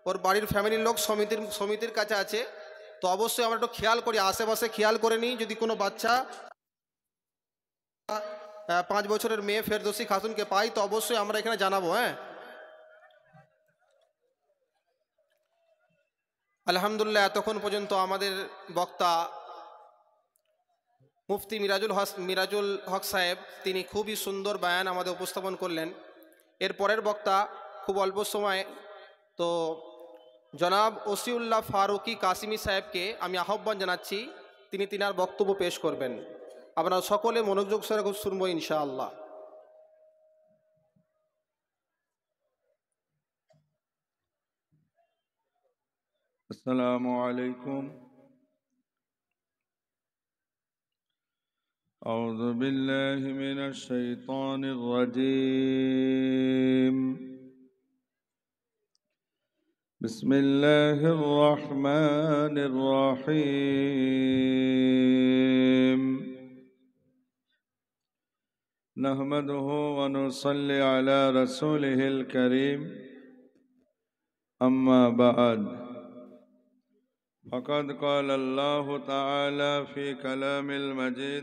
ওর বাড়ির ফ্যামিলির লোক সমিতির কাছে আছে, তো অবশ্যই আমরা একটু খেয়াল করি, আশেপাশে খেয়াল করে নিই, যদি কোনো বাচ্চা 5 বছরের মেয়ে ফেরদৌসী খাতুনকে পাই তো অবশ্যই আমরা এখানে জানাবো। হ্যাঁ, আলহামদুলিল্লাহ এতক্ষণ পর্যন্ত আমাদের বক্তা মুফতি মিরাজুল হক সাহেব তিনি খুবই সুন্দর বয়ান আমাদের উপস্থাপন করলেন। এর পরের বক্তা খুব অল্প সময়, তো জনাব ওসিউল্লাহ ফারুকি কাসিমি সাহেবকে আমি আহ্বান জানাচ্ছি, তিনি তিনার বক্তব্য পেশ করবেন। আপনারা সকলে মনোযোগ সহকারে শুনবো ইনশাআল্লাহ। আসসালামু আলাইকুম। আউযু বিল্লাহি মিনাশ শাইতানির রাজীম। বিসমিল্লাহির রহমানির রহিম। নাহমাদুহু ওয়া নুসাল্লি আলা রাসূলিহিল কারীম। আম্মা বা'দ। فقد قال الله تعالى في كلام المجيد